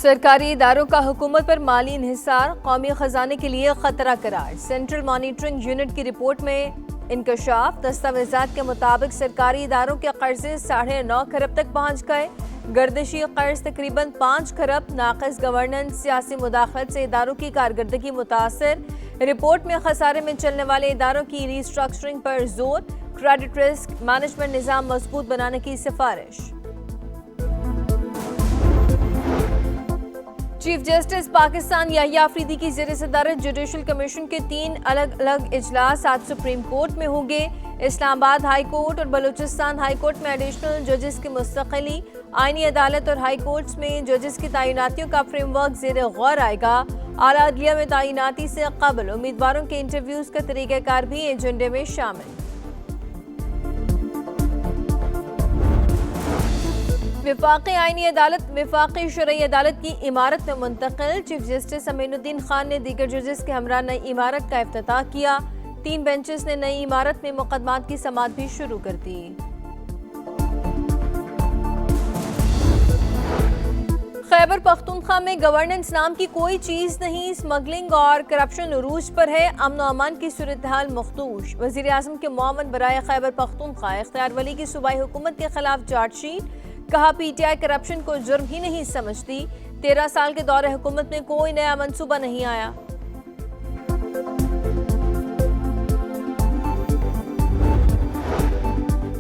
سرکاری اداروں کا حکومت پر مالی انحصار قومی خزانے کے لیے خطرہ قرار۔ سینٹرل مانیٹرنگ یونٹ کی رپورٹ میں انکشاف۔ دستاویزات کے مطابق سرکاری اداروں کے قرضے 9.5 کھرب تک پہنچ گئے۔ گردشی قرض تقریباً 5 کھرب۔ ناقص گورننس، سیاسی مداخلت سے اداروں کی کارکردگی متاثر۔ رپورٹ میں خسارے میں چلنے والے اداروں کی ری اسٹرکچرنگ پر زور۔ کریڈٹ رسک مینجمنٹ نظام مضبوط بنانے کی سفارش۔ چیف جسٹس پاکستان یحییٰ آفریدی کی زیر صدارت جوڈیشل کمیشن کے 3 الگ الگ اجلاس آج سپریم کورٹ میں ہوں گے۔ اسلام آباد ہائی کورٹ اور بلوچستان ہائی کورٹ میں ایڈیشنل ججز کی مستقلی۔ آئینی عدالت اور ہائی کورٹس میں ججز کی تعیناتیوں کا فریم ورک زیر غور آئے گا۔ اعلیٰ عدلیہ میں تعیناتی سے قبل امیدواروں کے انٹرویوز کا طریقہ کار بھی ایجنڈے میں شامل۔ وفاقی آئینی عدالت وفاقی شرعی عدالت کی عمارت میں منتقل۔ چیف جسٹس امین الدین خان نے دیگر ججز کے ہمراہ نئی عمارت کا افتتاح کیا۔ 3 بینچز نے نئی عمارت میں مقدمات کی سماعت بھی شروع کر دی۔ خیبر پختونخوا میں گورننس نام کی کوئی چیز نہیں، اسمگلنگ اور کرپشن عروج پر ہے، امن و امان کی صورتحال مخدوش۔ وزیر اعظم کے معاون برائے خیبر پختونخوا اختیار ولی کی صوبائی حکومت کے خلاف چارج شیٹ۔ کہا پی ٹی آئی کرپشن کو جرم ہی نہیں سمجھتی۔ 13 سال کے دور حکومت میں کوئی نیا منصوبہ نہیں آیا۔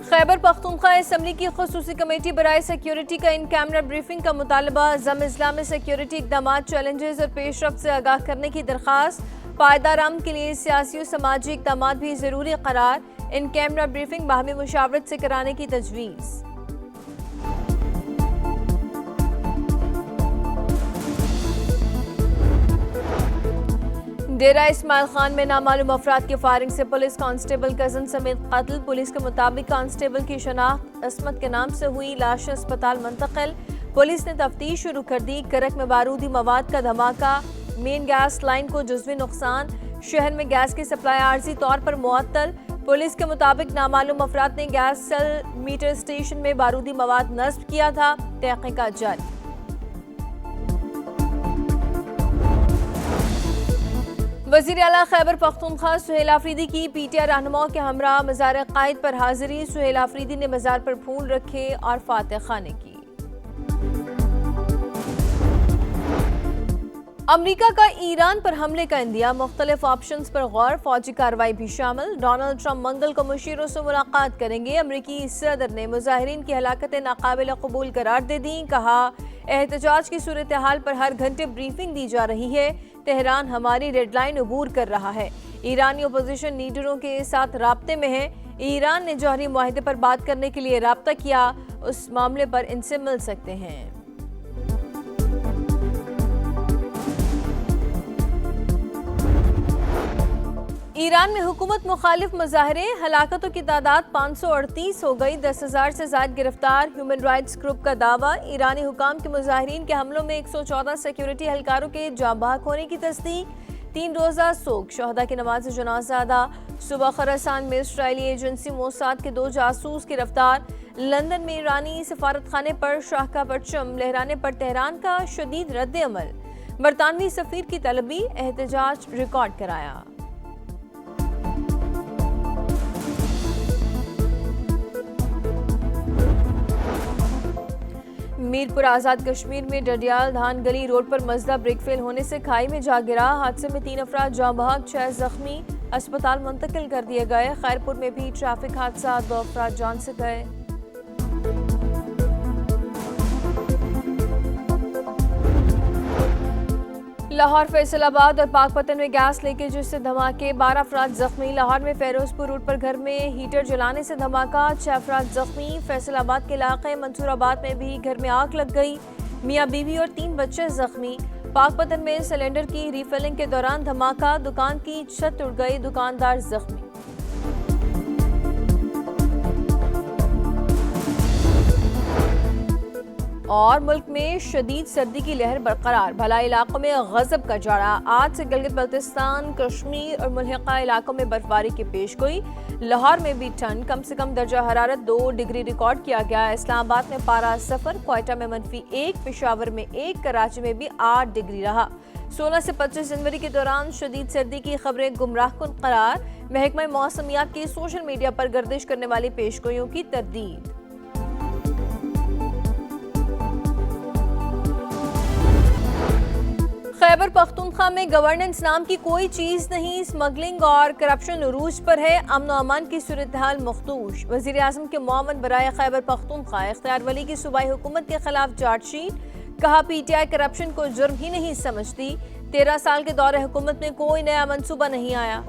خیبر پختونخوا اسمبلی کی خصوصی کمیٹی برائے سیکیورٹی کا ان کیمرہ بریفنگ کا مطالبہ۔ ضم اضلاع میں سیکیورٹی اقدامات، چیلنجز اور پیش رفت سے آگاہ کرنے کی درخواست۔ پائیدار امن کے لیے سیاسی و سماجی اقدامات بھی ضروری قرار۔ ان کیمرہ بریفنگ باہمی مشاورت سے کرانے کی تجویز۔ ڈیرہ اسماعیل خان میں نامعلوم افراد کی فائرنگ سے پولیس کانسٹیبل کزن سمیت قتل۔ پولیس کے مطابق کانسٹیبل کی شناخت عصمت کے نام سے ہوئی، لاش اسپتال منتقل۔ پولیس نے تفتیش شروع کر دی۔ کرک میں بارودی مواد کا دھماکہ، مین گیس لائن کو جزوی نقصان۔ شہر میں گیس کی سپلائی عارضی طور پر معطل۔ پولیس کے مطابق نامعلوم افراد نے گیس سیل میٹر اسٹیشن میں بارودی مواد نصب کیا تھا۔ تحقیقات جاری۔ وزیر اعلیٰ خیبر پختونخوا سہیل آفریدی کی پی ٹی آئی رہنماؤں کے ہمراہ مزار قائد پر حاضری۔ سہیل آفریدی نے مزار پر پھول رکھے اور فاتح خوانی کی۔ امریکہ کا ایران پر حملے کا عندیہ، مختلف آپشنز پر غور، فوجی کارروائی بھی شامل۔ ڈونلڈ ٹرمپ منگل کو مشیروں سے ملاقات کریں گے۔ امریکی صدر نے مظاہرین کی ہلاکتیں ناقابل قبول قرار دے دیں۔ کہا احتجاج کی صورتحال پر ہر گھنٹے بریفنگ دی جا رہی ہے۔ تہران ہماری ریڈ لائن عبور کر رہا ہے۔ ایرانی اپوزیشن لیڈروں کے ساتھ رابطے میں ہے۔ ایران نے جوہری معاہدے پر بات کرنے کے لیے رابطہ کیا، اس معاملے پر ان سے مل سکتے ہیں۔ ایران میں حکومت مخالف مظاہرے، ہلاکتوں کی تعداد 538 ہو گئی، 10,000 سے زائد گرفتار۔ ہیومن رائٹس گروپ کا دعویٰ، ایرانی حکام کے مظاہرین کے حملوں میں 114 سیکیورٹی اہلکاروں کے جاں بحق ہونے کی تصدیق۔ 3 روزہ سوگ، شہداء کی نماز جنازہ ادا۔ صبح خراسان میں اسرائیلی ایجنسی موساد کے 2 جاسوس گرفتار۔ لندن میں ایرانی سفارت خانے پر شاہ کا پرچم لہرانے پر تہران کا شدید رد عمل۔ برطانوی سفیر کی طلبی، احتجاج ریکارڈ کرایا۔ میرپور آزاد کشمیر میں ڈڈیال دھان گلی روڈ پر مزدہ بریک فیل ہونے سے کھائی میں جا گرا۔ حادثے میں 3 افراد جاں بحق، 6 زخمی، اسپتال منتقل کر دیے گئے۔ خیرپور میں بھی ٹریفک حادثات، 2 افراد جان سے گئے۔ لاہور، فیصل آباد اور پاک پتن میں گیس لیکیج سے دھماکے، 12 افراد زخمی۔ لاہور میں فیروز پور روڈ پر گھر میں ہیٹر جلانے سے دھماکہ، 6 افراد زخمی۔ فیصل آباد کے علاقے منصور آباد میں بھی گھر میں آگ لگ گئی، میاں بیوی اور 3 بچے زخمی۔ پاک پتن میں سلنڈر کی ری فلنگ کے دوران دھماکہ، دکان کی چھت اڑ گئی، دکاندار زخمی۔ اور ملک میں شدید سردی کی لہر برقرار، بھلائی علاقوں میں غضب کا جاڑا۔ آج سے گلگت بلتستان، کشمیر اور ملحقہ علاقوں میں برفباری کی پیشگوئی۔ لاہور میں بھی ٹھنڈ، کم سے کم درجہ حرارت 2 ڈگری ریکارڈ کیا گیا۔ اسلام آباد میں پارہ 0، کوئٹہ میں -1، پشاور میں 1، کراچی میں بھی 8 ڈگری رہا۔ 16 سے 25 جنوری کے دوران شدید سردی کی خبریں گمراہ کن قرار، محکمہ موسمیات کی سوشل میڈیا پر گردش کرنے والی پیشگوئیوں کی تردید۔ خیبر پختونخوا میں گورننس نام کی کوئی چیز نہیں، اسمگلنگ اور کرپشن عروج پر ہے، امن و امان کی صورتحال مخدوش۔ وزیر اعظم کے معاون برائے خیبر پختونخوا اختیار ولی کی صوبائی حکومت کے خلاف چارج شیٹ، کہا پی ٹی آئی کرپشن کو جرم ہی نہیں سمجھتی، 13 سال کے دور حکومت میں کوئی نیا منصوبہ نہیں آیا۔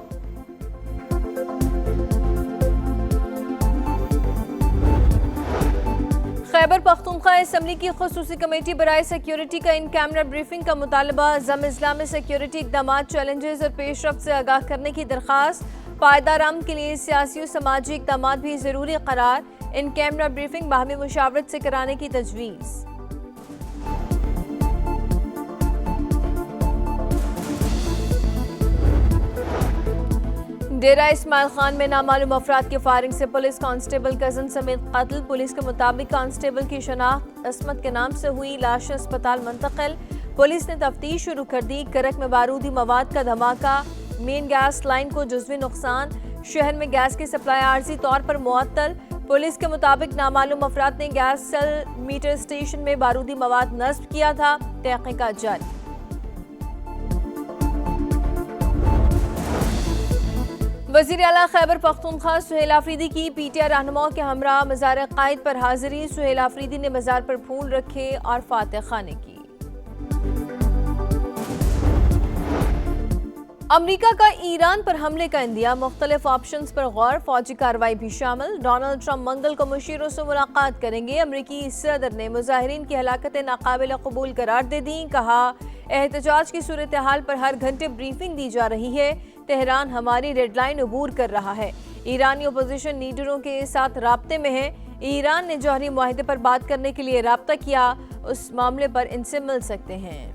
خیبر پختونخوا اسمبلی کی خصوصی کمیٹی برائے سیکیورٹی کا ان کیمرہ بریفنگ کا مطالبہ، ضم اضلاع میں سیکیورٹی اقدامات، چیلنجز اور پیش رفت سے آگاہ کرنے کی درخواست، پائیدار امن کے لیے سیاسی و سماجی اقدامات بھی ضروری قرار، ان کیمرہ بریفنگ باہمی مشاورت سے کرانے کی تجویز۔ ڈیرہ اسماعیل خان میں نامعلوم افراد کی فائرنگ سے پولیس کانسٹیبل کزن سمیت قتل، پولیس کے مطابق کانسٹیبل کی شناخت عصمت کے نام سے ہوئی، لاش اسپتال منتقل، پولیس نے تفتیش شروع کر دی۔ کرک میں بارودی مواد کا دھماکہ، مین گیس لائن کو جزوی نقصان، شہر میں گیس کی سپلائی عارضی طور پر معطل، پولیس کے مطابق نامعلوم افراد نے گیس سیل میٹر اسٹیشن میں بارودی مواد نصب کیا تھا، تحقیقات جاری۔ وزیر اعلیٰ خیبر پختونخوا سہیل آفریدی کی پی ٹی آئی رہنماؤں کے ہمراہ مزار قائد پر حاضری، سہیل آفریدی نے مزار پر پھول رکھے اور فاتح خوانی کی۔ امریکہ کا ایران پر حملے کا عندیہ، مختلف آپشنز پر غور، فوجی کارروائی بھی شامل۔ ڈونلڈ ٹرمپ منگل کو مشیروں سے ملاقات کریں گے۔ امریکی صدر نے مظاہرین کی ہلاکتیں ناقابل قبول قرار دے دیں، کہا احتجاج کی صورتحال پر ہر گھنٹے بریفنگ دی جا رہی ہے، تہران ہماری ریڈ لائن عبور کر رہا ہے، ایرانی اپوزیشن لیڈروں کے ساتھ رابطے میں ہے، ایران نے جوہری معاہدے پر بات کرنے کے لیے رابطہ کیا، اس معاملے پر ان سے مل سکتے ہیں۔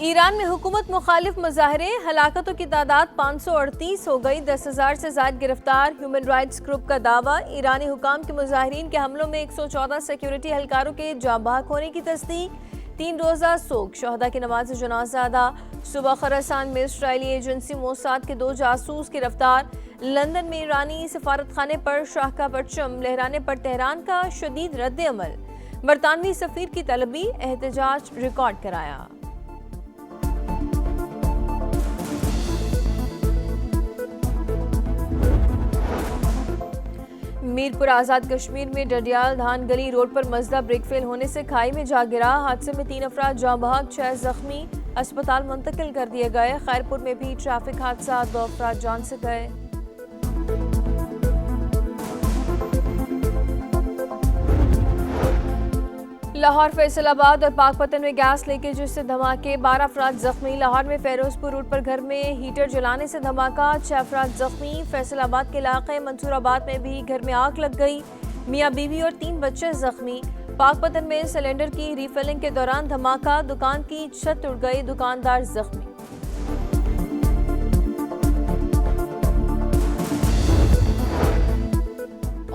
ایران میں حکومت مخالف مظاہرے، ہلاکتوں کی تعداد 538 ہو گئی، 10,000 سے زائد گرفتار، ہیومن رائٹس گروپ کا دعویٰ، ایرانی حکام کے مظاہرین کے حملوں میں 114 سیکیورٹی اہلکاروں کے جاں بحق ہونے کی تصدیق، 3 روزہ سوگ، شہداء کی نماز جنازہ ادا، صبح خراسان میں اسرائیلی ایجنسی موساد کے 2 جاسوس گرفتار، لندن میں ایرانی سفارت خانے پر شاہ کا پرچم لہرانے پر تہران کا شدید رد عمل، برطانوی سفیر کی طلبی، احتجاج ریکارڈ کرایا۔ میرپور آزاد کشمیر میں ڈڈیال دھان گلی روڈ پر مزدہ بریک فیل ہونے سے کھائی میں جا گرا، حادثے میں 3 افراد جاں بحق، 6 زخمی، اسپتال منتقل کر دیے گئے۔ خیرپور میں بھی ٹریفک حادثات، 2 افراد جان سے گئے۔ لاہور، فیصل آباد اور پاک پتن میں گیس لیکیج سے دھماکے، 12 افراد زخمی۔ لاہور میں فیروز پور روڈ پر گھر میں ہیٹر جلانے سے دھماکہ، 6 افراد زخمی۔ فیصل آباد کے علاقے منصور آباد میں بھی گھر میں آگ لگ گئی، میاں بیوی اور 3 بچے زخمی۔ پاک پتن میں سلنڈر کی ری فلنگ کے دوران دھماکہ، دکان کی چھت اڑ گئی، دکاندار زخمی۔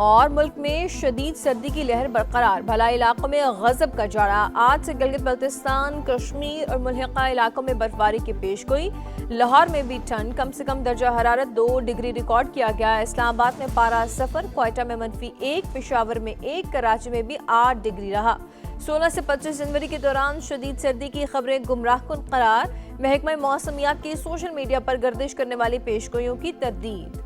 اور ملک میں شدید سردی کی لہر برقرار، بھلائی علاقوں میں غضب کا جاڑا۔ آج سے گلگت بلتستان، کشمیر اور ملحقہ علاقوں میں برفباری کی پیشگوئی۔ لاہور میں بھی ٹھنڈ، کم سے کم درجہ حرارت 2 ڈگری ریکارڈ کیا گیا۔ اسلام آباد میں پارہ 0، کوئٹہ میں -1، پشاور میں 1، کراچی میں بھی 8 ڈگری رہا۔ 16 سے 25 جنوری کے دوران شدید سردی کی خبریں گمراہ کن قرار، محکمہ موسمیات کی سوشل میڈیا پر گردش کرنے والی پیشگوئیوں کی تردید۔